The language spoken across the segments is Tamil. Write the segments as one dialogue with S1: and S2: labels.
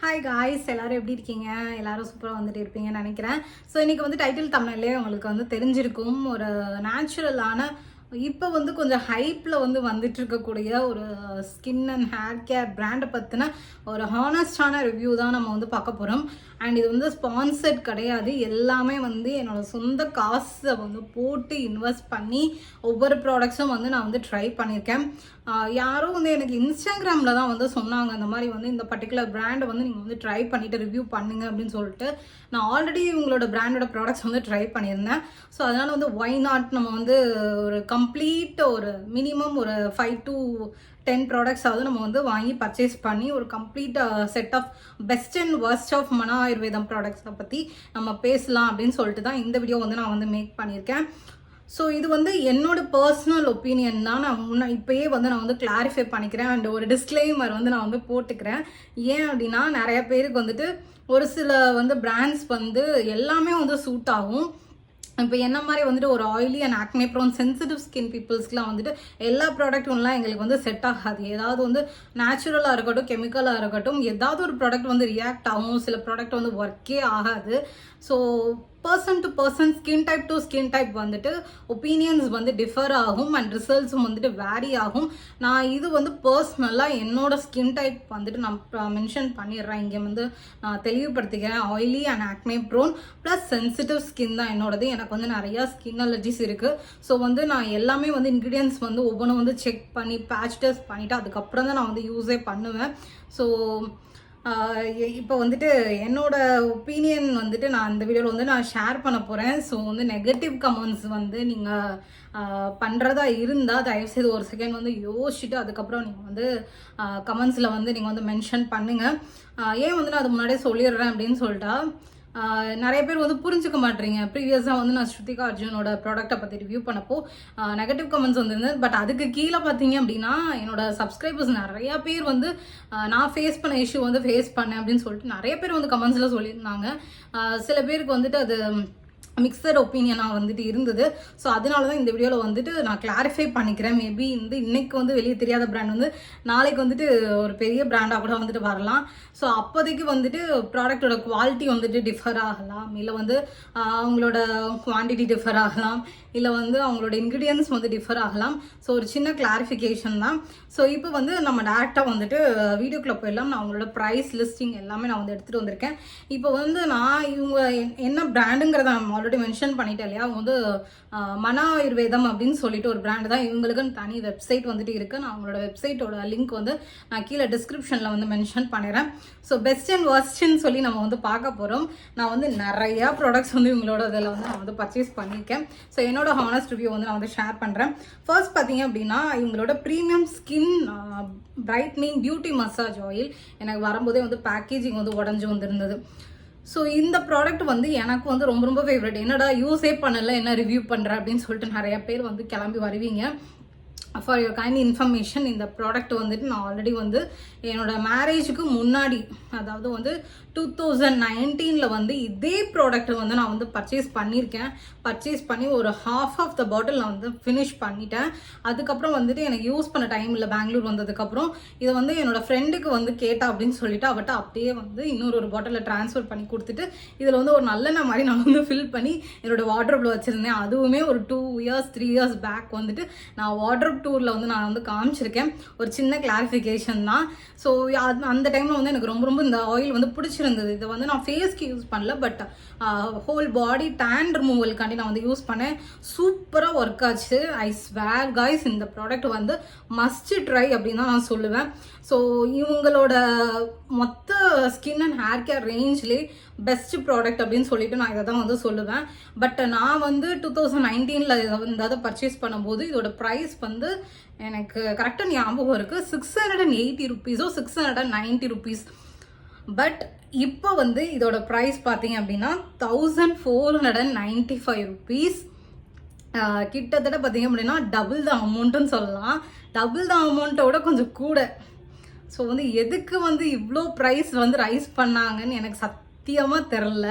S1: ஹாய் காய்ஸ், எல்லாரும் எப்படி இருக்கீங்க? எல்லாரும் சூப்பராக வந்துட்டு இருப்பீங்கன்னு நினைக்கிறேன். ஸோ இன்றைக்கி வந்து டைட்டில் தமிழ்லேயே உங்களுக்கு வந்து தெரிஞ்சிருக்கும். ஒரு நேச்சுரலான இப்போ வந்து கொஞ்சம் ஹைப்பில் வந்து வந்துட்டு இருக்கக்கூடிய ஒரு ஸ்கின் அண்ட் ஹேர் கேர் பிராண்டை பற்றின ஒரு ஹானஸ்டான ரிவ்யூ தான் நம்ம வந்து பார்க்க போகிறோம். அண்ட் இது வந்து ஸ்பான்சர்ட் கிடையாது. எல்லாமே வந்து என்னோடய சொந்த காசை வந்து போட்டு இன்வெஸ்ட் பண்ணி ஒவ்வொரு ப்ராடக்ட்ஸும் வந்து நான் வந்து ட்ரை பண்ணியிருக்கேன். யாரும் வந்து எனக்கு இன்ஸ்டாகிராமில் தான் வந்து சொன்னாங்க, இந்த மாதிரி வந்து இந்த பர்டிகுலர் பிராண்டை வந்து நீங்கள் வந்து ட்ரை பண்ணிவிட்டு ரிவ்யூ பண்ணுங்க அப்படின்னு சொல்லிட்டு. நான் ஆல்ரெடி உங்களோட பிராண்டோட ப்ராடக்ட்ஸ் வந்து ட்ரை பண்ணியிருந்தேன். ஸோ அதனால் வந்து ஒய் நாட் நம்ம வந்து ஒரு கம்ப்ளீட் ஒரு மினிமம் ஒரு 5 to 10 ப்ராடக்ட்ஸாவது நம்ம வந்து வாங்கி பர்ச்சேஸ் பண்ணி ஒரு complete set of best and worst of Mana Ayurvedam ப்ராடக்ட்ஸை பற்றி நம்ம பேசலாம் அப்படின்னு சொல்லிட்டு தான் இந்த வீடியோ வந்து நான் வந்து மேக் பண்ணியிருக்கேன். ஸோ இது வந்து என்னோட பர்சனல் ஒப்பீனியன் தான். நான் இப்போயே வந்து நான் வந்து கிளாரிஃபை பண்ணிக்கிறேன். அண்ட் ஒரு டிஸ்க்ளைமர் வந்து நான் வந்து போட்டுக்கிறேன். ஏன் அப்படின்னா நிறைய பேருக்கு வந்துட்டு ஒரு சில வந்து பிராண்ட்ஸ் வந்து எல்லாமே வந்து சூட் ஆகும். இப்போ என்ன மாதிரி வந்துட்டு ஒரு oily and acne prone sensitive skin பீப்புள்ஸ்க்குலாம் வந்துட்டு எல்லா ப்ராடக்ட்லாம் எங்களுக்கு வந்து செட் ஆகாது. ஏதாவது வந்து நேச்சுரலாக இருக்கட்டும், கெமிக்கலாக இருக்கட்டும், ஏதாவது ஒரு ப்ராடக்ட் வந்து ரியாக்ட் ஆகும், சில ப்ராடக்ட் வந்து ஒர்க்கே ஆகாது. So person to person, skin type to skin type வந்துட்டு ஒப்பீனியன்ஸ் வந்து டிஃபர் ஆகும் அண்ட் ரிசல்ட்ஸும் வந்துட்டு வேரி ஆகும். நான் இது வந்து பர்சனலாக என்னோட ஸ்கின் டைப் வந்துட்டு நான் மென்ஷன் பண்ணிடுறேன். இங்கே வந்து நான் தெளிவுபடுத்திக்கிறேன். Oily and acne prone plus sensitive skin தான் என்னோடது. எனக்கு வந்து நிறையா ஸ்கின் அலர்ஜிஸ் இருக்குது. ஸோ வந்து நான் எல்லாமே வந்து இன்க்ரீடியன்ஸ் வந்து ஒவ்வொன்றும் வந்து செக் பண்ணி பேட்ச் டெஸ்ட் பண்ணிவிட்டு அதுக்கப்புறம் தான் நான் வந்து யூஸே பண்ணுவேன். ஸோ இப்போ வந்துட்டு என்னோட ஒப்பீனியன் வந்துட்டு நான் இந்த வீடியோவில் வந்து நான் ஷேர் பண்ண போகிறேன். ஸோ வந்து நெகட்டிவ் கமெண்ட்ஸ் வந்து நீங்கள் பண்ணுறதா இருந்தால் தயவுசெய்து ஒரு செகண்ட் வந்து யோசிச்சுட்டு அதுக்கப்புறம் நீங்கள் வந்து கமெண்ட்ஸில் வந்து நீங்கள் வந்து மென்ஷன் பண்ணுங்கள். ஏன் வந்து நான் அது முன்னாடியே சொல்லிடுறேன் அப்படின்னு சொல்லிட்டா, நிறைய பேர் வந்து புரிஞ்சுக்க மாட்டேறீங்க. ப்ரீவியஸாக வந்து நான் ஸ்ருதிகா அர்ஜுனோட ப்ராடக்ட்டை பற்றி ரிவ்யூ பண்ணப்போ நெகட்டிவ் கமெண்ட்ஸ் வந்துருந்தது. பட் அதுக்கு கீழே பார்த்தீங்க அப்படின்னா என்னோட சப்ஸ்கிரைபர்ஸ் நிறையா பேர் வந்து நான் ஃபேஸ் பண்ண இஷ்யூ வந்து ஃபேஸ் பண்ணேன் அப்படின்னு சொல்லிட்டு நிறைய பேர் வந்து கமெண்ட்ஸில் சொல்லியிருந்தாங்க. சில பேருக்கு வந்துட்டு அது மிக்சட் ஒப்பீனியனாக வந்துட்டு இருந்தது. ஸோ அதனால தான் இந்த வீடியோவில் வந்துட்டு நான் கிளாரிஃபை பண்ணிக்கிறேன். மேபி இன்னைக்கு வந்து வெளியே தெரியாத பிராண்ட் வந்து நாளைக்கு வந்துட்டு ஒரு பெரிய பிராண்டாக கூட வந்துட்டு வரலாம். ஸோ அப்போதைக்கு வந்துட்டு ப்ராடக்டோட குவாலிட்டி வந்துட்டு டிஃபர் ஆகலாம், இல்லை வந்து அவங்களோட குவான்டிட்டி டிஃபர் ஆகலாம், இல்லை வந்து அவங்களோட இன்க்ரீடியன்ஸ் வந்து டிஃபர் ஆகலாம். ஸோ ஒரு சின்ன கிளாரிஃபிகேஷன் தான். ஸோ இப்போ வந்து நம்ம டேரெக்டாக வந்துட்டு வீடியோக்குள்ளே போயிடலாம். நான் அவங்களோட ப்ரைஸ் லிஸ்டிங் எல்லாமே நான் வந்து எடுத்துகிட்டு வந்திருக்கேன். இப்போ வந்து நான் இவங்க என்ன பிராண்டுங்கிறத நான் ஆல்ரெடி மென்ஷன் பண்ணிட்டேன் இல்லையா. அவங்க வந்து மன ஆயுர்வேதம் அப்படின்னு சொல்லிட்டு ஒரு பிராண்டு தான். இவங்களுக்குன்னு தனி வெப்சைட் வந்துட்டு இருக்குது. நான் அவங்களோட வெப்சைட்டோட லிங்க் வந்து நான் கீழே டிஸ்கிரிப்ஷனில் வந்து மென்ஷன் பண்ணிடுறேன். ஸோ பெஸ்ட் அண்ட் வர்ஸ்ட்னு சொல்லி நம்ம வந்து பார்க்க போகிறோம். நான் வந்து நிறையா ப்ராடக்ட்ஸ் வந்து இவங்களோட இதில் வந்து நான் வந்து பர்ச்சேஸ் பண்ணியிருக்கேன். ஸோ என்னோட ஹானஸ்ட் ரிவ்யூ வந்து நான் வந்து ஷேர் பண்ணுறேன். ஃபர்ஸ்ட் பார்த்தீங்க அப்படின்னா இவங்களோட premium skin brightening beauty massage oil எனக்கு வரும்போதே வந்து பேக்கேஜிங் வந்து உடஞ்சி வந்திருந்தது. ஸோ இந்த ப்ராடக்ட் வந்து எனக்கு வந்து ரொம்ப ரொம்ப ஃபேவரட். என்னடா யூஸே பண்ணலை, என்ன ரிவ்யூ பண்ணுறேன் அப்படின்னு சொல்லிட்டு நிறைய பேர் வந்து கிளம்பி வருவீங்க. ஃபார் யுவர் கைண்ட் இன்ஃபர்மேஷன், இந்த ப்ராடக்ட் வந்துட்டு நான் ஆல்ரெடி வந்து என்னோட மேரேஜுக்கு முன்னாடி, அதாவது வந்து 2019 வந்து இதே ப்ராடக்ட் வந்து நான் வந்து பர்ச்சேஸ் பண்ணியிருக்கேன். பர்ச்சேஸ் பண்ணி ஒரு half ஆஃப் த பாட்டில் நான் வந்து ஃபினிஷ் பண்ணிட்டேன். அதுக்கப்புறம் வந்துட்டு எனக்கு யூஸ் பண்ண டைம் இல்லை. பெங்களூர் வந்ததுக்கப்புறம் இதை வந்து என்னோட ஃப்ரெண்டுக்கு வந்து கேட்டா அப்படின்னு சொல்லிட்டு அவட்ட அப்படியே வந்து இன்னொரு பாட்டிலில் ட்ரான்ஸ்ஃபர் பண்ணி கொடுத்துட்டு இதில் வந்து ஒரு நல்லெண்ணெய் மாதிரி நான் வந்து ஃபில் பண்ணி என்னோட வார்ட்ரோப்பில் வச்சுருந்தேன். அதுவுமே ஒரு 2 years 3 years பேக் வந்துட்டு நான் வார்ட்ரோப் டூரில் வந்து நான் வந்து காமிச்சிருக்கேன். ஒரு சின்ன கிளாரிஃபிகேஷன் தான். ஸோ அந்த டைமில் வந்து எனக்கு ரொம்ப ரொம்ப இந்த ஆயில் வந்து பிடிச்சிருந்தது. இதை வந்து நான் ஃபேஸ்க்கு யூஸ் பண்ணல, பட் ஹோல் பாடி டேன் ரிமூவலுக்காண்டி நான் வந்து யூஸ் பண்ணேன். சூப்பராக ஒர்க் ஆச்சு. ஐ ஸ்வேர் காய்ஸ், இந்த ப்ராடக்ட் வந்து மஸ்ட் ட்ரை அப்படின்னு தான் நான் சொல்லுவேன். ஸோ இவங்களோட மொத்த ஸ்கின் அண்ட் ஹேர் கேர் ரேஞ்ச்லேயே பெஸ்ட் ப்ராடக்ட் அப்படின்னு சொல்லிட்டு நான் இதை தான் வந்து சொல்லுவேன். பட் நான் வந்து 2019 இந்த பர்ச்சேஸ் பண்ணும்போது இதோட ப்ரைஸ் வந்து எனக்கு கரெக்டாக ஞாபகம் இருக்குது, 680 rupees 690 rupees. பட் இப்போ வந்து இதோட ப்ரைஸ் பார்த்தீங்க அப்படின்னா 1495 rupees. கிட்டத்தட்ட பார்த்தீங்க அப்படின்னா டபுள் த அமௌண்ட்டுன்னு சொல்லலாம். டபுள் த அமௌண்ட்டோட கொஞ்சம் கூட. ஸோ வந்து எதுக்கு வந்து இவ்வளோ ப்ரைஸ் வந்து ரைஸ் பண்ணாங்கன்னு எனக்கு சத்தியமாக தெரில.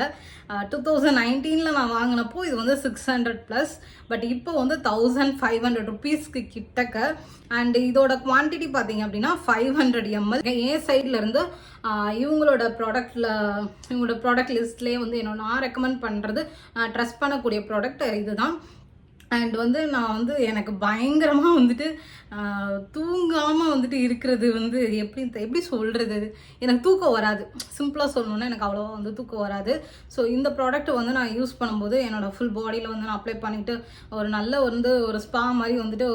S1: 2019 நான் வாங்கினப்போ இது வந்து 600+, பட் இப்போ வந்து 1500 ருபீஸ்க்கு கிட்டக்க. அண்ட் இதோட குவான்டிட்டி பார்த்தீங்க அப்படின்னா 500 ml. என் சைட்ல இருந்து இவங்களோட ப்ராடக்ட் லிஸ்ட்லேயே வந்து நான் ரெக்கமெண்ட் பண்ணுறது, நான் ட்ரஸ்ட் பண்ணக்கூடிய ப்ராடக்ட் இதுதான். அண்ட் வந்து நான் வந்து எனக்கு பயங்கரமாக வந்துட்டு தூங்காமல் வந்துட்டு இருக்கிறது வந்து எப்படி சொல்கிறது, எனக்கு தூக்கம் வராது. சிம்பிளாக சொல்லணுன்னா எனக்கு அவ்வளோவா வந்து தூக்கம் வராது. ஸோ இந்த ப்ராடக்ட் வந்து நான் யூஸ் பண்ணும்போது என்னோடய ஃபுல் பாடியில் வந்து நான் அப்ளை பண்ணிவிட்டு ஒரு நல்ல வந்து ஒரு ஸ்பா மாதிரி வந்துட்டு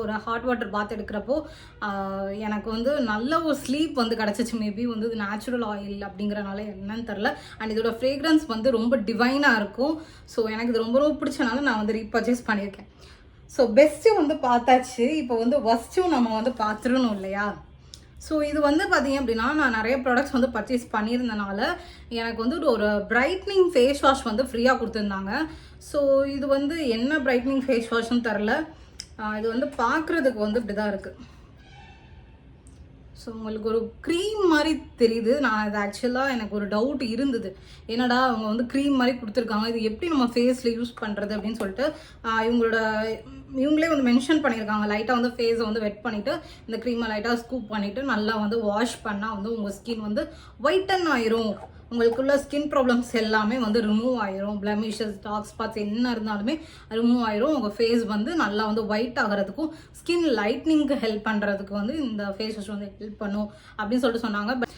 S1: ஒரு ஹாட் வாட்டர் பாத் எடுக்கிறப்போ எனக்கு வந்து நல்ல ஒரு ஸ்லீப் வந்து கிடச்சிச்சு. மேபி வந்து இது நேச்சுரல் ஆயில் அப்படிங்கிறனால என்னன்னு தெரில. அண்ட் இதோட ஃப்ரேக்ரன்ஸ் வந்து ரொம்ப டிவைனாக இருக்கும். ஸோ எனக்கு இது ரொம்ப ரொம்ப பிடிச்சனால நான் வந்து ரீபர்ச்சேஸ் பண்ணியிருக்கேன். ஸோ பெஸ்ட்டு வந்து பார்த்தாச்சு. இப்போ வந்து ஒஸ்ட்டும் நம்ம வந்து பார்த்துடணும் இல்லையா? ஸோ இது வந்து பார்த்தீங்க அப்படின்னா நான் நிறைய ப்ராடக்ட்ஸ் வந்து பர்ச்சேஸ் பண்ணியிருந்தனால எனக்கு வந்து ஒரு பிரைட்னிங் ஃபேஸ் வாஷ் வந்து ஃப்ரீயாக கொடுத்துருந்தாங்க. ஸோ இது வந்து என்ன பிரைட்னிங் ஃபேஸ் வாஷ்னு தெரில. இது வந்து பார்க்குறதுக்கு வந்து இப்படி தான் இருக்குது. ஸோ உங்களுக்கு ஒரு க்ரீம் மாதிரி தெரியுது. நான் இது ஆக்சுவலாக எனக்கு ஒரு டவுட் இருந்தது, என்னடா அவங்க வந்து க்ரீம் மாதிரி கொடுத்துருக்காங்க, இது எப்படி நம்ம ஃபேஸில் யூஸ் பண்ணுறது அப்படின்னு சொல்லிட்டு இவங்களே வந்து மென்ஷன் பண்ணியிருக்காங்க. லைட்டாக வந்து ஃபேஸை வந்து வெட் பண்ணிவிட்டு இந்த க்ரீமை லைட்டாக ஸ்கூப் பண்ணிவிட்டு நல்லா வந்து வாஷ் பண்ணால் வந்து உங்கள் ஸ்கின் வந்து ஒயிட்டன் ஆயிரும், உங்களுக்குள்ள ஸ்கின் ப்ராப்ளம்ஸ் எல்லாமே வந்து ரிமூவ் ஆயிரும், பிளமிஷஸ் டார்க் ஸ்பாட்ஸ் என்ன இருந்தாலுமே ரிமூவ் ஆயிரும், உங்கள் ஃபேஸ் வந்து நல்லா வந்து ஒயிட் ஆகிறதுக்கும் ஸ்கின் லைட்னிங்க்கு ஹெல்ப் பண்ணுறதுக்கு வந்து இந்த ஃபேஸ் வாஷ் வந்து ஹெல்ப் பண்ணும் அப்படின்னு சொல்லிட்டு சொன்னாங்க. பட்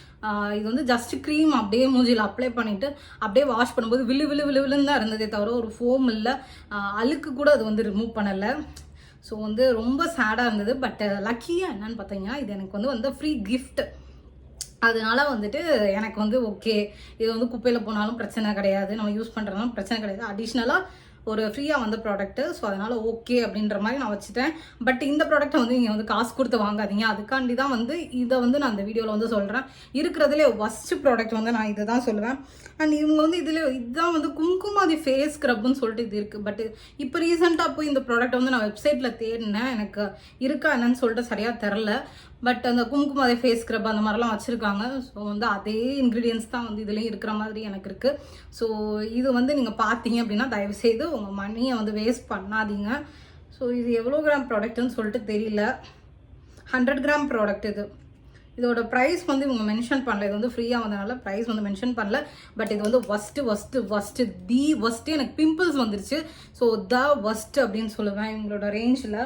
S1: இது வந்து ஜஸ்ட் க்ரீம் அப்படியே மூஞ்சியில் அப்ளை பண்ணிவிட்டு அப்படியே வாஷ் பண்ணும்போது விழுன்னு தான் இருந்ததே தவிர ஒரு ஃபோம் இல்லை, அழுக்கு கூட அது வந்து ரிமூவ் பண்ணலை. ஸோ வந்து ரொம்ப சேடாக இருந்தது. பட் லக்கியாக என்னன்னு பார்த்தீங்கன்னா இது எனக்கு வந்து ஃப்ரீ கிஃப்ட். அதனால வந்துட்டு எனக்கு வந்து ஓகே, இது வந்து குப்பையில் போனாலும் பிரச்சனை கிடையாது, நம்ம யூஸ் பண்ணுறதுனாலும் பிரச்சனை கிடையாது, அடிஷ்னலாக ஒரு ஃப்ரீயாக வந்த ப்ராடக்ட்டு. ஸோ அதனால் ஓகே அப்படின்ற மாதிரி நான் வச்சுட்டேன். பட் இந்த ப்ராடக்ட்டை வந்து நீங்கள் வந்து காசு கொடுத்து வாங்காதீங்க. அதுக்காண்டி தான் வந்து இதை வந்து நான் அந்த வீடியோவில் வந்து சொல்கிறேன். இருக்கிறதுலே ஒஸ்ட்டு ப்ராடக்ட் வந்து நான் இதை தான் சொல்லுவேன். அண்ட் இவங்க வந்து இதுதான் வந்து குங்குமாதி ஃபேஸ் ஸ்க்ரப்னு சொல்லிட்டு இது இருக்குது. பட் இப்போ ரீசெண்டாக போய் இந்த ப்ராடக்ட் வந்து நான் வெப்சைட்டில் தேடினேன், எனக்கு இருக்கா என்னன்னு சொல்லிட்டு சரியாக தெரில. பட் அந்த குங்குமாதி ஃபேஸ் ஸ்க்ரப் அந்த மாதிரிலாம் வச்சுருக்காங்க. ஸோ வந்து அதே இன்க்ரீடியன்ஸ் தான் வந்து இதுலேயும் இருக்கிற மாதிரி எனக்கு இருக்குது. ஸோ இது வந்து நீங்கள் பார்த்தீங்க அப்படின்னா தயவுசெய்து உங்கள் மணியை வந்து வேஸ்ட் பண்ணாதீங்க. ஸோ இது எவ்வளோ கிராம் ப்ராடக்ட்டுன்னு சொல்லிட்டு தெரியல. 100 கிராம் ப்ராடக்ட் இது. இதோட ப்ரைஸ் வந்து இவங்க மென்ஷன் பண்ணல. இது வந்து ஃப்ரீயாக வந்தனால ப்ரைஸ் வந்து மென்ஷன் பண்ணல. பட் இது வந்து ஒஸ்ட்டு எனக்கு பிம்பிள்ஸ் வந்துருச்சு. ஸோ ஒஸ்ட் அப்படின்னு சொல்லுவேன் இவங்களோட ரேஞ்சில்.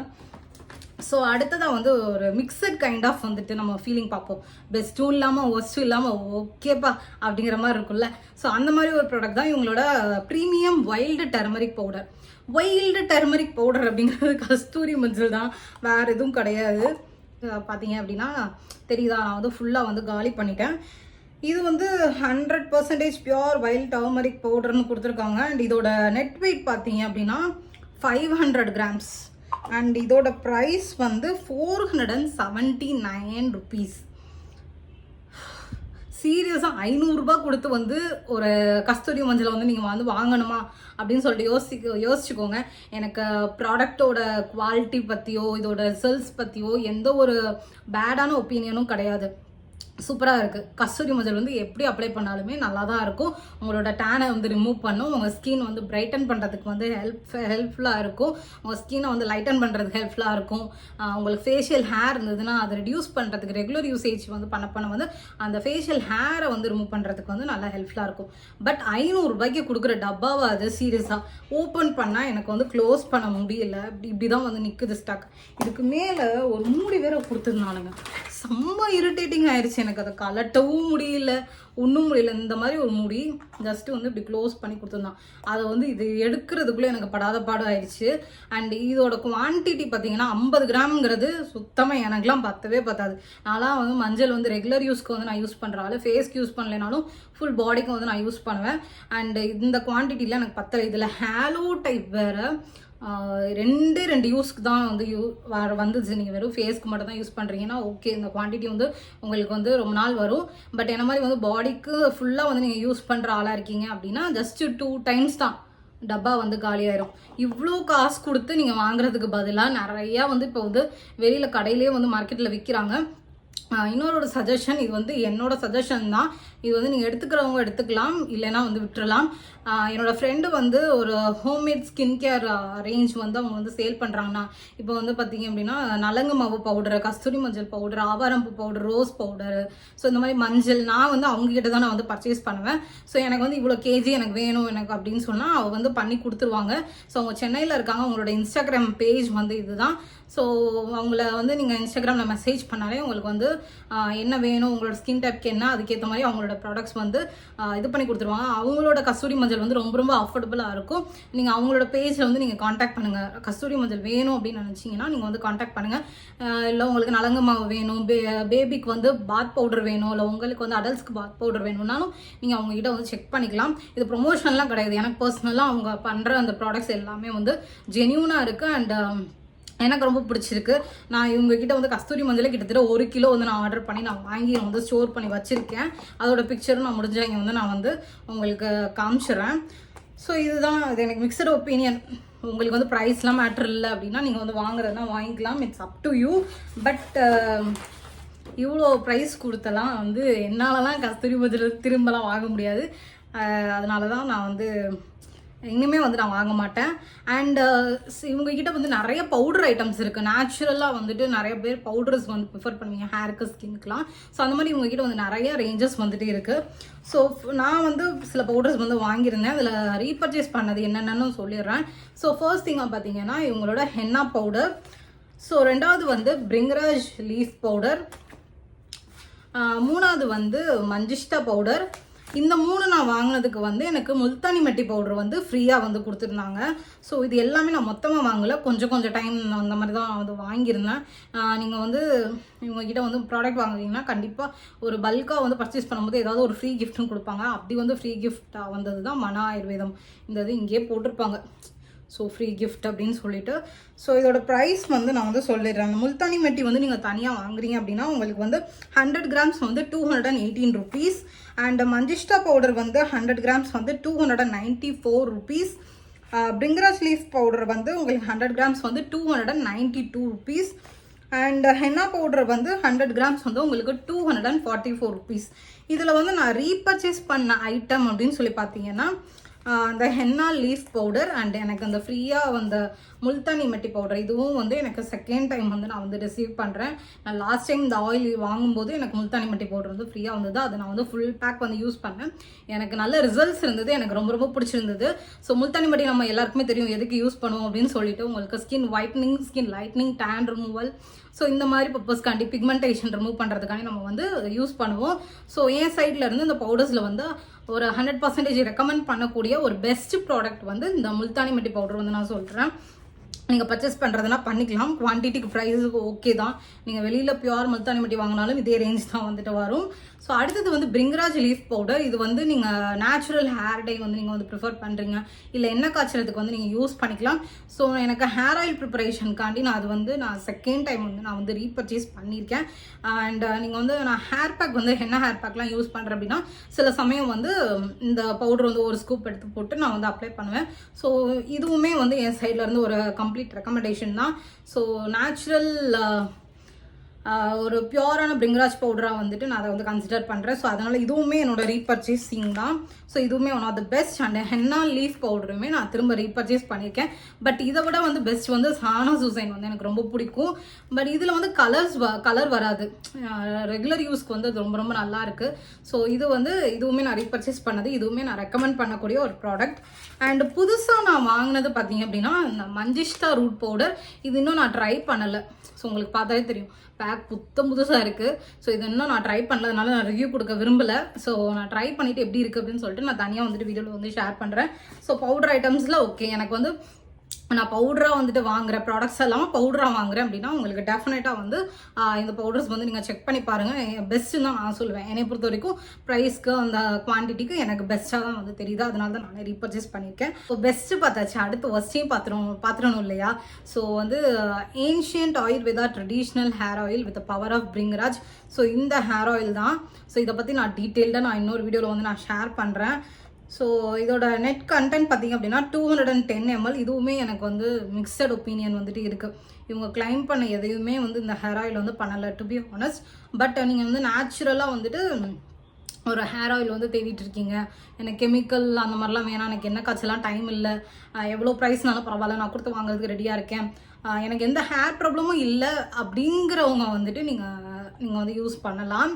S1: ஸோ அடுத்ததாக வந்து ஒரு மிக்சட் கைண்ட் ஆஃப் வந்துட்டு நம்ம ஃபீலிங் பார்ப்போம். பெஸ்ட்டும் இல்லாமல் ஒஸ்ட்டும் இல்லாமல் ஓகேப்பா அப்படிங்கிற மாதிரி இருக்குல்ல. ஸோ அந்த மாதிரி ஒரு ப்ராடக்ட் தான் இவங்களோட premium wild turmeric powder. Wild turmeric powder அப்படிங்கிறது கஸ்தூரி மஞ்சள் தான், வேறு எதுவும் கிடையாது. பார்த்தீங்க அப்படின்னா தெரியுதா, நான் வந்து ஃபுல்லாக வந்து காலி பண்ணிட்டேன். இது வந்து 100% பியோர் வைல்ட் டர்மரிக் பவுடர்னு கொடுத்துருக்காங்க. அண்ட் இதோட நெட் வெயிட் பார்த்தீங்க அப்படின்னா 500 கிராம்ஸ். அண்ட் இதோட ப்ரைஸ் வந்து 479 ருபீஸ். சீரியஸாக 500 ரூபாய் கொடுத்து வந்து ஒரு கஸ்தூரி மஞ்சளை வந்து நீங்கள் வந்து வாங்கணுமா அப்படின்னு சொல்லிட்டு யோசிச்சுக்கோங்க. எனக்கு ப்ராடக்டோட குவாலிட்டி பற்றியோ இதோட ரிசல்ட்ஸ் பற்றியோ எந்த ஒரு பேடான ஒப்பீனியனும் கிடையாது. சூப்பராக இருக்குது. கஸ்தூரி மஞ்சள் வந்து எப்படி அப்ளை பண்ணாலுமே நல்லா தான் இருக்கும். உங்களோட டேனை வந்து ரிமூவ் பண்ணும், உங்கள் ஸ்கின் வந்து பிரைட்டன் பண்ணுறதுக்கு வந்து ஹெல்ப்ஃபுல்லாக இருக்கும், உங்கள் ஸ்கின்னை வந்து லைட்டன் பண்ணுறதுக்கு ஹெல்ப்ஃபுல்லாக இருக்கும். உங்களுக்கு ஃபேஷியல் ஹேர் இருந்ததுன்னா அதை ரெடியூஸ் பண்ணுறதுக்கு ரெகுலர் யூசேஜ் வந்து பண்ண வந்து அந்த ஃபேஷியல் ஹேரை வந்து ரிமூவ் பண்ணுறதுக்கு வந்து நல்லா ஹெல்ப்ஃபுல்லாக இருக்கும். பட் 500 ரூபாய்க்கு கொடுக்குற டப்பாவை அது சீரியஸாக ஓப்பன் பண்ணால் எனக்கு வந்து க்ளோஸ் பண்ண முடியல. இப்படி தான் வந்து நிற்குது ஸ்டாக். இதுக்கு மேலே ஒரு மூடி வேற கொடுத்துருந்தானுங்க. செம்ம இரிட்டேட்டிங் ஆயிடுச்சு எனக்கு. அதை கலட்டவும் முடியல, ஒன்றும் முடியல. இந்த மாதிரி ஒரு முடி ஜஸ்ட்டு வந்து இப்படி க்ளோஸ் பண்ணி கொடுத்துருந்தான். அதை வந்து இது எடுக்கிறதுக்குள்ளே எனக்கு படாத பாடு ஆயிடுச்சு. அண்ட் இதோட குவான்டிட்டி பார்த்தீங்கன்னா 50 கிராம்ங்கிறது சுத்தமாக எனக்குலாம் பத்தாது. நான்லாம் வந்து மஞ்சள் வந்து ரெகுலர் யூஸ்க்கு வந்து நான் யூஸ் பண்ணுறாள், ஃபேஸ்க்கு யூஸ் பண்ணலைனாலும் ஃபுல் பாடிக்கு வந்து நான் யூஸ் பண்ணுவேன். அண்ட் இந்த குவான்டிட்டியில் எனக்கு பத்தலை. இதில் ஹேலோ டைப் வேறு. 2 யூஸ்க்கு தான் வந்து வந்துச்சு. நீங்கள் வெறும் ஃபேஸ்க்கு மட்டும் தான் யூஸ் பண்ணுறீங்கன்னா ஓகே, இந்த குவான்டிட்டி வந்து உங்களுக்கு வந்து ரொம்ப நாள் வரும். பட் என்ன மாதிரி வந்து பாடிக்கு ஃபுல்லாக வந்து நீங்கள் யூஸ் பண்ணுற ஆளாக இருக்கீங்க அப்படின்னா ஜஸ்ட்டு 2 டைம்ஸ் தான் டப்பா வந்து காலியாயிரும். இவ்வளோ காசு கொடுத்து நீங்கள் வாங்குறதுக்கு பதிலாக நிறையா வந்து இப்போ வந்து வெளியில் கடையிலே வந்து மார்க்கெட்டில் விற்கிறாங்க. இன்னொரு சஜஷன், இது வந்து என்னோட சஜஷன் தான். இது வந்து நீங்கள் எடுத்துக்கிறவங்க எடுத்துக்கலாம், இல்லைன்னா வந்து விட்டுறலாம். என்னோடய ஃப்ரெண்டு வந்து ஒரு ஹோம்மேட் ஸ்கின் கேர் ரேஞ்ச் வந்து அவங்க வந்து சேல் பண்ணுறாங்கண்ணா. இப்போ வந்து பார்த்திங்க அப்படின்னா நலங்கு மாவு பவுடரு, கஸ்தூரி மஞ்சள் பவுடர், ஆவாரம்பூ பவுடர், ரோஸ் பவுடரு, ஸோ இந்த மாதிரி மஞ்சள் நான் வந்து அவங்ககிட்ட தான் நான் வந்து பர்ச்சேஸ் பண்ணுவேன். ஸோ எனக்கு வந்து இவ்வளோ கேஜி எனக்கு வேணும் எனக்கு அப்படின்னு சொன்னால் அவள் வந்து பண்ணி கொடுத்துருவாங்க. ஸோ அவங்க சென்னையில் இருக்காங்க. அவங்களோட இன்ஸ்டாகிராம் பேஜ் வந்து இதுதான். ஸோ அவங்கள வந்து நீங்கள் இன்ஸ்டாகிராமில் மெசேஜ் பண்ணாலே உங்களுக்கு வந்து என்ன வேணும், உங்களோட ஸ்கின் டைப்க்கு என்ன, அதுக்கேற்ற மாதிரி அவங்களோட ப்ராடக்ட்ஸ் வந்து இது பண்ணி கொடுத்துருவாங்க. அவங்களோட கஸ்தூரி மஞ்சள் வந்து ரொம்ப ரொம்ப அஃபோர்டபுளாக இருக்கும். நீங்கள் அவங்களோட பேஜில் வந்து நீங்கள் காண்டாக்ட் பண்ணுங்கள். கஸ்தூரி மஞ்சள் வேணும் அப்படின்னு நினச்சிங்கன்னா நீங்கள் வந்து காண்டாக்ட் பண்ணுங்கள். இல்லை உங்களுக்கு நலங்கு மாவு வேணும், பேபிக்கு வந்து பாத் பவுடர் வேணும், இல்லை உங்களுக்கு வந்து அடல்ட்ஸ்க்கு பாத் பவுடர் வேணும்னாலும் நீங்கள் அவங்ககிட்ட வந்து செக் பண்ணிக்கலாம். இது ப்ரொமோஷன்லாம் கிடையாது. எனக்கு பர்சனலாக அவங்க பண்ணுற அந்த ப்ராடக்ட்ஸ் எல்லாமே வந்து ஜென்யூனாக இருக்குது. அண்ட் எனக்கு ரொம்ப பிடிச்சிருக்கு. நான் இவங்ககிட்ட வந்து கஸ்தூரி மஞ்சளே கிட்டத்தட்ட 1 கிலோ வந்து நான் ஆர்டர் பண்ணி நான் வாங்கி வந்து ஸ்டோர் பண்ணி வச்சுருக்கேன். அதோட பிக்சரும் நான் முடிஞ்ச இங்கே வந்து நான் வந்து உங்களுக்கு காமிச்சிடுறேன். ஸோ இதுதான் இது எனக்கு மிக்சட் ஒப்பீனியன். உங்களுக்கு வந்து ப்ரைஸ்லாம் மேட்ரு இல்லை அப்படின்னா நீங்கள் வந்து வாங்குறதுனா வாங்கிக்கலாம். It's up to you. But இவ்வளோ ப்ரைஸ் கொடுத்தலாம் வந்து என்னாலலாம் கஸ்தூரி மஞ்சள் திரும்பலாம் வாங்க முடியாது. அதனால தான் நான் வந்து இனிமே வந்து நான் வாங்க மாட்டேன். அண்ட் இவங்ககிட்ட வந்து நிறைய பவுடர் ஐட்டம்ஸ் இருக்குது. நேச்சுரலாக வந்துட்டு நிறைய பேர் பவுடர்ஸ் வந்து ப்ரிஃபர் பண்ணுவீங்க ஹேருக்கு, ஸ்கின்னுக்குலாம். ஸோ அந்த மாதிரி இவங்ககிட்ட வந்து நிறைய ரேஞ்சஸ் வந்துட்டு இருக்குது. ஸோ நான் வந்து சில பவுடர்ஸ் வந்து வாங்கியிருந்தேன். அதில் ரீபர்ச்சேஸ் பண்ணது என்னென்னு சொல்லிடுறேன். ஸோ ஃபர்ஸ்ட் திங்காக பார்த்தீங்கன்னா இவங்களோட ஹென்னா பவுடர். ஸோ 2வது வந்து பிரிங்கராஜ் லீஃப் பவுடர். 3வது வந்து மஞ்சிஷ்டா பவுடர். இந்த 3 நான் வாங்கினதுக்கு வந்து எனக்கு முல்தானி மெட்டி பவுடர் வந்து ஃப்ரீயாக வந்து கொடுத்துருந்தாங்க. ஸோ இது எல்லாமே நான் மொத்தமாக வாங்கலை, கொஞ்சம் டைம் அந்த மாதிரி தான் வந்து வாங்கியிருந்தேன். நீங்கள் வந்து இவங்ககிட்ட வந்து ப்ராடக்ட் வாங்குறீங்கன்னா கண்டிப்பாக ஒரு பல்காக வந்து பர்ச்சேஸ் பண்ணும்போது ஏதாவது ஒரு ஃப்ரீ கிஃப்ட்னு கொடுப்பாங்க. அப்படி வந்து ஃப்ரீ கிஃப்டாக வந்தது தான் மனா ஆயுர்வேதம். இந்த இது இங்கேயே போட்டிருப்பாங்க. ஸோ ஃப்ரீ கிஃப்ட் அப்படின்னு சொல்லிட்டு. ஸோ இதோட ப்ரைஸ் வந்து நான் வந்து சொல்லிடுறேன். முல்தானி மெட்டி வந்து நீங்கள் தனியாக வாங்குறீங்க அப்படின்னா உங்களுக்கு வந்து 100 கிராம்ஸ் வந்து 218 rupees. அண்ட் மஞ்சிஷ்டா பவுடர் வந்து 100 கிராம்ஸ் வந்து 294 rupees. பிரிங்கராஜ் லீஃப் பவுடர் வந்து உங்களுக்கு 100 கிராம்ஸ் வந்து 292 rupees. அண்ட் ஹென்னா பவுடர் வந்து 100 கிராம்ஸ் வந்து உங்களுக்கு 244 rupees. இதில் வந்து நான் ரீபர்ச்சேஸ் பண்ண ஐட்டம் அப்படின்னு சொல்லி பார்த்தீங்கன்னா அந்த ஹென்னா லீஃப் பவுடர் அண்ட் எனக்கு அந்த ஃப்ரீயாக வந்த முல்தானி மெட்டி பவுடர், இதுவும் வந்து எனக்கு செகண்ட் டைம் வந்து நான் வந்து ரிசீவ் பண்ணுறேன். நான் லாஸ்ட் டைம் இந்த ஆயில் வாங்கும்போது எனக்கு முல்தானி மெட்டி பவுடர் வந்து ஃப்ரீயாக வந்தது. அதை நான் வந்து ஃபுல் பேக் வந்து யூஸ் பண்ணேன். எனக்கு நல்ல ரிசல்ட்ஸ் இருந்தது. எனக்கு ரொம்ப பிடிச்சிருந்தது. ஸோ முல்தானி மெட்டி நம்ம எல்லாருக்குமே தெரியும் எதுக்கு யூஸ் பண்ணுவோம் அப்படின்னு சொல்லிட்டு, உங்களுக்கு skin whitening, skin lightening, tan removal, so இந்த மாதிரி பர்பஸ்க்காண்டி பிக்மெண்டேஷன் ரிமூவ் பண்ணுறதுக்காண்டி நம்ம வந்து யூஸ் பண்ணுவோம். ஸோ என் சைடில் இருந்து இந்த பவுடர்ஸில் வந்து ஒரு 100% ரெக்கமெண்ட் பண்ணக்கூடிய ஒரு பெஸ்ட் ப்ராடக்ட் வந்து இந்த முல்தானி மெட்டி பவுடர் வந்து நான் சொல்கிறேன். நீங்கள் பர்ச்சேஸ் பண்ணுறதுனா பண்ணிக்கலாம். குவான்டிட்டிக்கு ப்ரைஸுக்கு ஓகே தான். நீங்கள் வெளியில் பியூர் முல்தானி மெட்டி வாங்கினாலும் இதே ரேஞ்ச் தான் வந்துட்டு வரும். ஸோ அடுத்தது வந்து பிரிங்கராஜ் லீஃப் பவுடர். இது வந்து நீங்கள் நேச்சுரல் ஹேர் டை வந்து நீங்கள் வந்து ப்ரிஃபர் பண்ணுறீங்க, இல்லை எண்ணெய் காய்ச்சறதுக்கு வந்து நீங்கள் யூஸ் பண்ணிக்கலாம். ஸோ எனக்கு ஹேர் ஆயில் ப்ரிப்பரேஷனுக்காண்டி நான் அது வந்து நான் செகண்ட் டைம் வந்து நான் வந்து ரீபர்ச்சேஸ் பண்ணியிருக்கேன். அண்ட் நீங்கள் வந்து நான் ஹேர் பேக் வந்து என்ன ஹேர் பேக்லாம் யூஸ் பண்ணுறேன் அப்படின்னா சில சமயம் வந்து இந்த பவுடர் வந்து ஒரு ஸ்கூப் எடுத்து போட்டு நான் வந்து அப்ளை பண்ணுவேன். ஸோ இதுவுமே வந்து என் சைட்லேருந்து ஒரு கம்ப்ளீட் ரெக்கமெண்டேஷன் தான். ஸோ நேச்சுரல் ஒரு பியூரான பிரிங்கராஜ் பவுடராக வந்துட்டு நான் அதை வந்து கன்சிடர் பண்ணுறேன். ஸோ அதனால் இதுவுமே என்னோட ரீபர்ச்சேஸிங் தான். ஸோ இதுவுமே one of the best. And henna leaf பவுடருமே நான் திரும்ப ரீபர்ச்சேஸ் பண்ணியிருக்கேன். பட் இதை விட வந்து பெஸ்ட் வந்து சானா சூசைன் வந்து எனக்கு ரொம்ப பிடிக்கும். பட் இதில் வந்து கலர் வராது. ரெகுலர் யூஸ்க்கு வந்து அது ரொம்ப நல்லா இருக்குது. ஸோ இது வந்து இதுவுமே நான் ரீபர்ச்சேஸ் பண்ணது. இதுவுமே நான் ரெக்கமெண்ட் பண்ணக்கூடிய ஒரு ப்ராடக்ட். அண்ட் புதுசாக நான் வாங்கினது பார்த்தீங்க அப்படின்னா இந்த மஞ்சிஷ்டா ரூட் பவுடர். இது இன்னும் நான் ட்ரை பண்ணலை. ஸோ உங்களுக்கு பார்த்தாலே தெரியும் பேக் புதுசாக இருக்குது. ஸோ இது இன்னும் நான் ட்ரை பண்ணலதுனால நான் ரிவ்யூ கொடுக்க விரும்பலை. ஸோ நான் ட்ரை பண்ணிவிட்டு எப்படி இருக்குது அப்படின்னு சொல்லிட்டு நான் தனியாக வந்துட்டு வீடியோவில் வந்து ஷேர் பண்ணுறேன். ஸோ பவுடர் ஐட்டம்ஸில் ஓகே, எனக்கு வந்து நான் பவுடராக வந்துட்டு வாங்குற ப்ராடக்ட்ஸ் எல்லாமே பவுடராக வாங்குறேன் அப்படின்னா உங்களுக்கு டெஃபினட்டாக வந்து இந்த பவுடர்ஸ் வந்து நீங்கள் செக் பண்ணி பாருங்கள். பெஸ்ட்டுன்னு தான் நான் சொல்லுவேன். என்னை பொறுத்த வரைக்கும் ப்ரைஸ்க்கு அந்த குவான்டிட்டிக்கு எனக்கு பெஸ்ட்டாக தான் வந்து தெரியுது. அதனால தான் நான் ரீபர்ச்சேஸ் பண்ணியிருக்கேன். ஸோ பெஸ்ட்டு பார்த்தாச்சு, அடுத்து ஒஸ்ட்டையும் பார்த்துடணும் இல்லையா? ஸோ வந்து ancient Ayurveda traditional hair oil with power of bhringraj. So இந்த ஹேர் ஆயில் தான். ஸோ இதை பற்றி நான் டீட்டெயில்டாக நான் இன்னொரு வீடியோவில் வந்து நான் ஷேர் பண்ணுறேன். ஸோ இதோட நெட் கண்டென்ட் பார்த்திங்க அப்படின்னா 210 ml. இதுவுமே எனக்கு வந்து மிக்சட் ஒப்பீனியன் வந்துட்டு இருக்குது. இவங்க கிளைம் பண்ண எதையுமே வந்து இந்த ஹேர் ஆயில் வந்து பண்ணலை டு பி ஹானஸ்ட். பட் நீங்கள் வந்து நேச்சுரலாக வந்துட்டு ஒரு ஹேர் ஆயில் வந்து தேடிட்டு இருக்கீங்க, எனக்கு கெமிக்கல் அந்த மாதிரிலாம் வேணாம், எனக்கு என்ன காய்ச்சலாம் டைம் இல்லை, எவ்வளோ ப்ரைஸ்னாலும் பரவாயில்ல நான் கொடுத்து வாங்குறதுக்கு ரெடியாக இருக்கேன், எனக்கு எந்த ஹேர் ப்ராப்ளமும் இல்லை அப்படிங்கிறவங்க வந்துட்டு நீங்கள் வந்து யூஸ் பண்ணலாம்.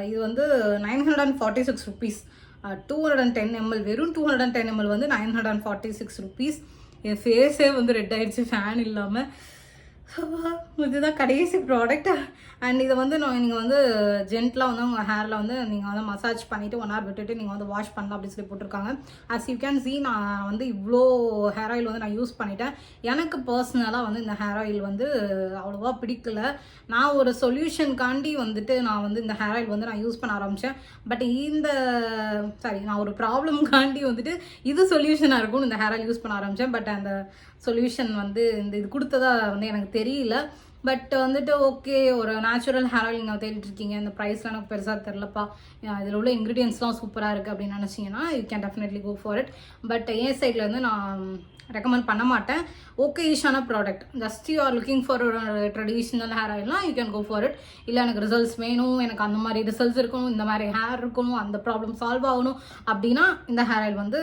S1: இது வந்து 946 ருபீஸ், 210 ml, வெறும் 210 ml வந்து 946 ருபீஸ். என் ஃபேஸே வந்து ரெட் ஆகிடுச்சு ஃபேன் இல்லாமல். இதுதான் கடைசி ப்ராடக்ட். அண்ட் இதை வந்து நீங்கள் வந்து ஜென்டலாக வந்து உங்கள் ஹேரில் வந்து நீங்கள் வந்து மசாஜ் பண்ணிவிட்டு 1 hour விட்டுட்டு நீங்கள் வந்து வாஷ் பண்ணலாம் அப்படின்னு சொல்லி போட்டிருக்காங்க. ஆஸ் யூ கேன் சி நான் வந்து இவ்வளோ ஹேர் ஆயில் வந்து நான் யூஸ் பண்ணிட்டேன். எனக்கு பர்சனலாக வந்து இந்த ஹேர் ஆயில் வந்து அவ்வளோவா பிடிக்கல. நான் ஒரு சொல்யூஷனுக்காண்டி வந்துட்டு நான் வந்து இந்த ஹேர் ஆயில் வந்து நான் யூஸ் பண்ண ஆரம்பித்தேன். பட் நான் ஒரு ப்ராப்ளம்காண்டி வந்துட்டு இது சொல்யூஷனாக இருக்கும்னு இந்த ஹேர் ஆயில் யூஸ் பண்ண ஆரம்பித்தேன். பட் அந்த சொல்யூஷன் வந்து இது கொடுத்ததா வந்து எனக்கு தெரியல. பட் வந்துட்டு ஓகே, ஒரு நேச்சுரல் ஹேர் ஆயில் நீங்கள் தேடிட்டு இருக்கீங்க, இந்த ப்ரைஸ்லாம் எனக்கு பெருசாக தெரிலப்பா, இதில் உள்ள இன்க்ரீடியன்ஸ்லாம் சூப்பராக இருக்குது அப்படின்னு நினச்சிங்கன்னா you can definitely go for it. But என் சைடில் வந்து நான் ரெக்கமெண்ட் பண்ண மாட்டேன். ஓகே ஈஷான product, just you are looking for ஒரு ட்ரெடிஷ்னல் ஹேர் ஆயில்னால் you can go for it. இல்லை எனக்கு ரிசல்ட்ஸ் வேணும், எனக்கு அந்த மாதிரி ரிசல்ட்ஸ் இருக்கணும், இந்த மாதிரி ஹேர் இருக்கணும், அந்த ப்ராப்ளம் சால்வ் ஆகணும் அப்படின்னா இந்த ஹேர் ஆயில் வந்து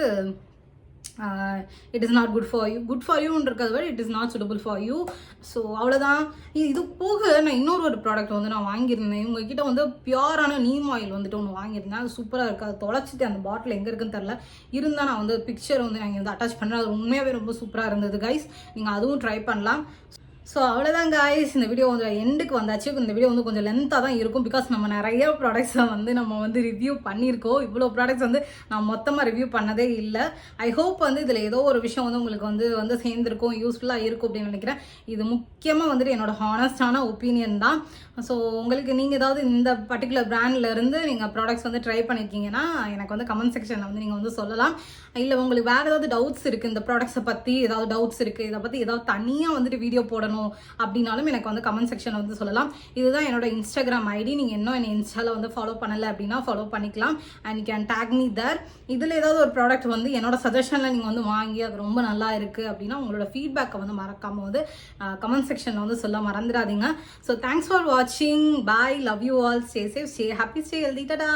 S1: it is not good for யூன்னு இருக்கிறத விட it is not suitable for you. So அவ்வளோதான். இது போக நான் இன்னொரு ப்ராடக்ட் வந்து நான் வாங்கியிருந்தேன். உங்ககிட்ட வந்து பியூரான நீம் ஆயில் வந்துட்டு ஒன்று வாங்கியிருந்தேன். அது சூப்பராக இருக்குது. அது தொலைச்சிட்டு அந்த பாட்டில் எங்கே இருக்குன்னு தெரில, இருந்தால் நான் வந்து பிக்சர் வந்து நான் வந்து அட்டாச் பண்ணுறேன். அது உண்மையாகவே ரொம்ப சூப்பராக இருந்தது கைஸ். நீங்கள் அதுவும் ட்ரை பண்ணலாம். ஸோ அவ்வளோதான் காய்ஸ், இந்த வீடியோ வந்து எண்டுக்கு வந்தாச்சு. இந்த வீடியோ வந்து கொஞ்சம் லென்த்தாக தான் இருக்கும், பிகாஸ் நம்ம நிறைய ப்ராடக்ட்ஸை வந்து நம்ம வந்து ரிவ்யூ பண்ணியிருக்கோம். இவ்வளோ ப்ராடக்ட்ஸ் வந்து நான் மொத்தமாக ரிவ்யூ பண்ணதே இல்லை. ஐ ஹோப் வந்து இதில் ஏதோ ஒரு விஷயம் வந்து உங்களுக்கு வந்து சேர்ந்துருக்கும், யூஸ்ஃபுல்லாக இருக்கும் அப்படின்னு நினைக்கிறேன். இது முக்கியமாக வந்துட்டு என்னோட ஹானஸ்டான ஒப்பீனியன் தான். ஸோ உங்களுக்கு நீங்கள் ஏதாவது இந்த பர்டிகுலர் பிராண்ட்லேருந்து நீங்கள் ப்ராடக்ட்ஸ் வந்து ட்ரை பண்ணியிருக்கீங்கன்னா எனக்கு வந்து கமெண்ட் செக்ஷனில் வந்து நீங்கள் வந்து சொல்லலாம். இல்லை உங்களுக்கு வேறு ஏதாவது டவுட்ஸ் இருக்குது, இந்த ப்ராடக்ட்ஸை பற்றி ஏதாவது டவுட்ஸ் இருக்குது, இதை பற்றி ஏதாவது தனியாக வந்துட்டு வீடியோ போடணும் அப்படின்னாலும் எனக்கு வந்து கமெண்ட் செக்ஷன் வந்து சொல்லலாம். இதுதான் என்னோட இன்ஸ்டாகிராம் ஐடி. நீங்கள் இன்னும் என்னை இன்ஸ்டாவில் வந்து ஃபாலோ பண்ணலை அப்படின்னா ஃபாலோ பண்ணிக்கலாம். And you can take me there. இதில் ஏதாவது ஒரு ப்ராடக்ட் வந்து என்னோட சஜஷனில் நீங்கள் வந்து வாங்கி அது ரொம்ப நல்லா இருக்குது அப்படின்னா உங்களோட ஃபீட்பேக்கை வந்து மறக்காமல் வந்து கமெண்ட் செக்ஷனில் வந்து சொல்ல மறந்துடாதீங்க. ஸோ தேங்க்ஸ் ஃபார் வாட்சிங். Bye, love you all, stay safe, stay happy, stay healthy. டடா.